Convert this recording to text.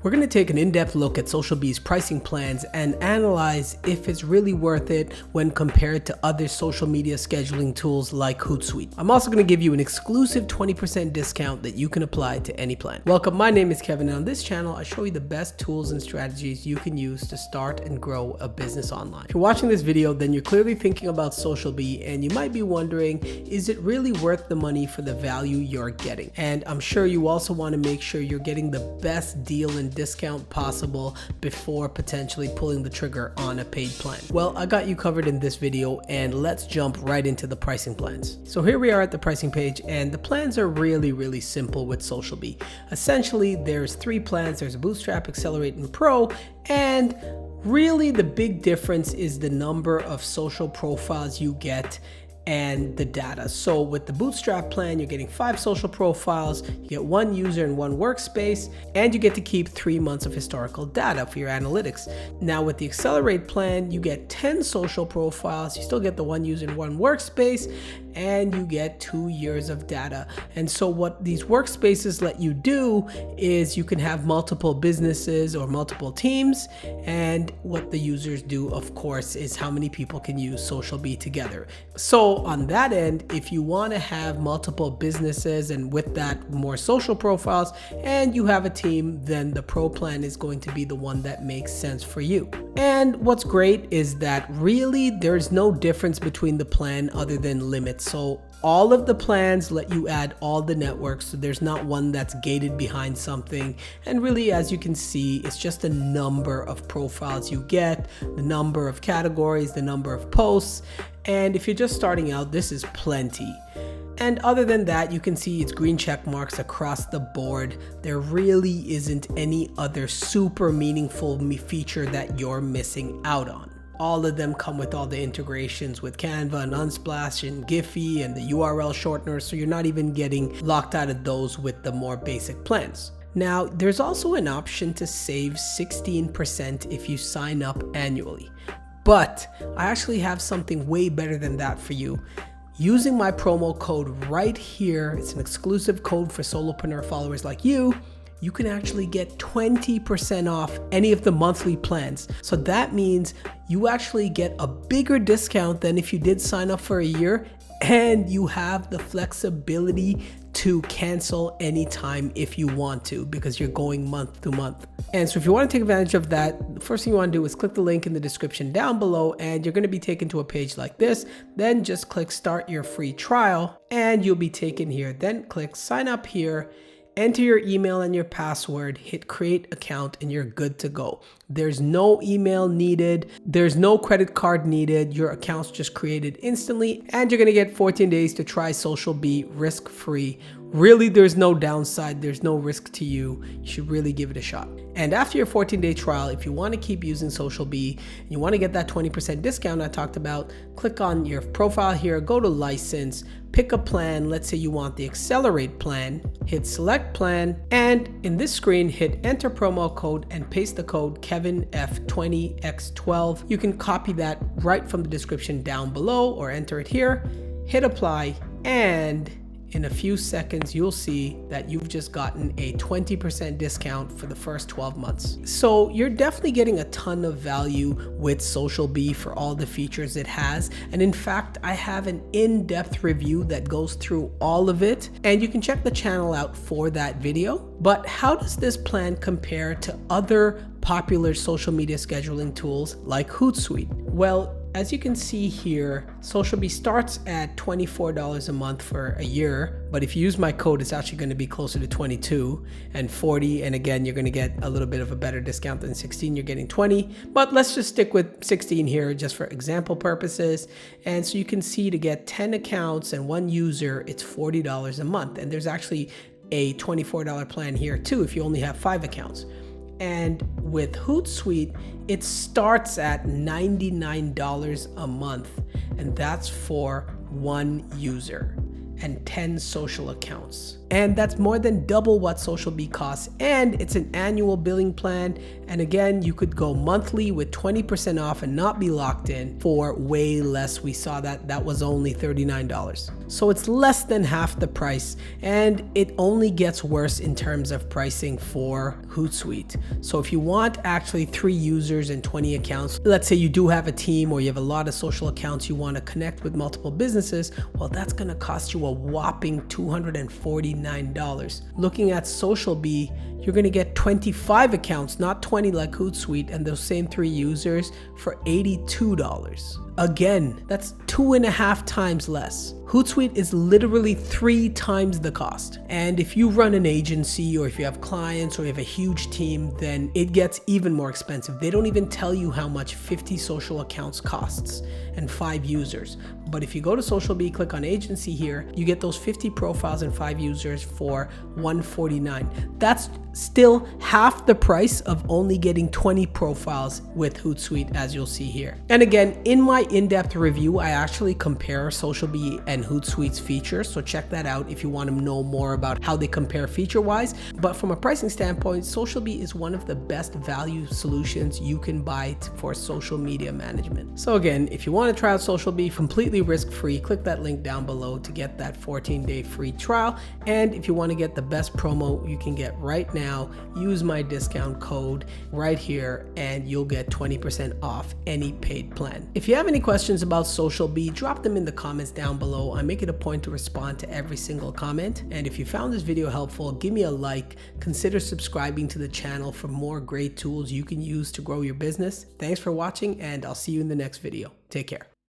We're going to take an in-depth look at SocialBee's pricing plans and analyze if it's really worth it when compared to other social media scheduling tools like Hootsuite. I'm also going to give you an exclusive 20% discount that you can apply to any plan. Welcome, my name is Kevin, and on this channel I show you the best tools and strategies you can use to start and grow a business online. If you're watching this video, then you're clearly thinking about SocialBee and you might be wondering, is it really worth the money for the value you're getting? And I'm sure you also want to make sure you're getting the best deal and discount possible before potentially pulling the trigger on a paid plan. Well, I got you covered in this video, and let's jump right into the pricing plans. So here we are at the pricing page, and the plans are really simple with SocialBee. Essentially, there's 3 plans. There's a Bootstrap, Accelerate, and Pro, and really the big difference is the number of social profiles you get and the data. So with the Bootstrap plan, you're getting 5 social profiles, you get 1 user and 1 workspace, and you get to keep 3 months of historical data for your analytics. Now with the Accelerate plan, you get 10 social profiles, you still get the 1 user and 1 workspace, and you get 2 years of data. And so what these workspaces let you do is you can have multiple businesses or multiple teams, and what the users do, of course, is how many people can use SocialBee together. So on that end, if you want to have multiple businesses and with that more social profiles and you have a team, then the Pro plan is going to be the one that makes sense for you. And what's great is that really there's no difference between the plan other than limits. So all of the plans let you add all the networks, so there's not one that's gated behind something. And really, as you can see, it's just the number of profiles you get, the number of categories, the number of posts. And if you're just starting out, this is plenty. And other than that, you can see it's green check marks across the board. There really isn't any other super meaningful feature that you're missing out on. All of them come with all the integrations with Canva and Unsplash and Giphy and the URL shortener, so you're not even getting locked out of those with the more basic plans. Now, there's also an option to save 16% if you sign up annually. But I actually have something way better than that for you. Using my promo code right here, it's an exclusive code for solopreneur followers like you can actually get 20% off any of the monthly plans. So that means you actually get a bigger discount than if you did sign up for a year, and you have the flexibility to cancel anytime if you want to, because you're going month to month. And so if you want to take advantage of that, the first thing you want to do is click the link in the description down below, and you're going to be taken to a page like this. Then just click start your free trial and you'll be taken here. Then click sign up here. Enter your email and your password, hit create account, and you're good to go. There's no email needed. There's no credit card needed. Your account's just created instantly, and you're gonna get 14 days to try SocialBee risk-free. Really, there's no downside. There's no risk to you. You should really give it a shot. And after your 14-day trial, if you want to keep using SocialBee, you want to get that 20% discount I talked about, click on your profile here, go to license, pick a plan. Let's say you want the Accelerate plan, hit select plan, and in this screen, hit enter promo code and paste the code KevinF20X12. You can copy that right from the description down below or enter it here, hit apply, and in a few seconds, you'll see that you've just gotten a 20% discount for the first 12 months. So you're definitely getting a ton of value with SocialBee for all the features it has. And in fact, I have an in-depth review that goes through all of it, and you can check the channel out for that video. But how does this plan compare to other popular social media scheduling tools like Hootsuite? Well, as you can see here, SocialBee starts at $24 a month for a year, but if you use my code, it's actually going to be closer to 22 and 40. And again, you're going to get a little bit of a better discount than 16. You're getting 20, but let's just stick with 16 here just for example purposes. And so you can see to get 10 accounts and 1 user, it's $40 a month. And there's actually a $24 plan here too if you only have 5 accounts. And with Hootsuite, it starts at $99 a month, and that's for 1 user and 10 social accounts. And that's more than double what SocialBee costs, and it's an annual billing plan. And again, you could go monthly with 20% off and not be locked in for way less. We saw that was only $39. So it's less than half the price, and it only gets worse in terms of pricing for Hootsuite. So if you want actually 3 users and 20 accounts, let's say you do have a team or you have a lot of social accounts, you want to connect with multiple businesses, well, that's going to cost you a whopping $249. Looking at SocialBee, you're going to get 25 accounts, not 20 like Hootsuite, and those same 3 users for $82. Again, that's 2.5 times less. Hootsuite is literally 3 times the cost. And if you run an agency, or if you have clients, or you have a huge team, then it gets even more expensive. They don't even tell you how much 50 social accounts costs and 5 users. But if you go to SocialBee, click on agency here, you get those 50 profiles and 5 users for $149. That's still half the price of only getting 20 profiles with Hootsuite, as you'll see here. And again, in my in-depth review, I actually compare SocialBee and Hootsuite's features, so check that out if you want to know more about how they compare feature-wise. But from a pricing standpoint, SocialBee is one of the best value solutions you can buy for social media management. So again, if you want to try out SocialBee completely risk-free, click that link down below to get that 14-day free trial. And if you want to get the best promo you can get right now, use my discount code right here and you'll get 20% off any paid plan. If you have any questions about SocialBee, drop them in the comments down below. I make it a point to respond to every single comment. And if you found this video helpful, give me a like, consider subscribing to the channel for more great tools you can use to grow your business. Thanks for watching, and I'll see you in the next video. Take care.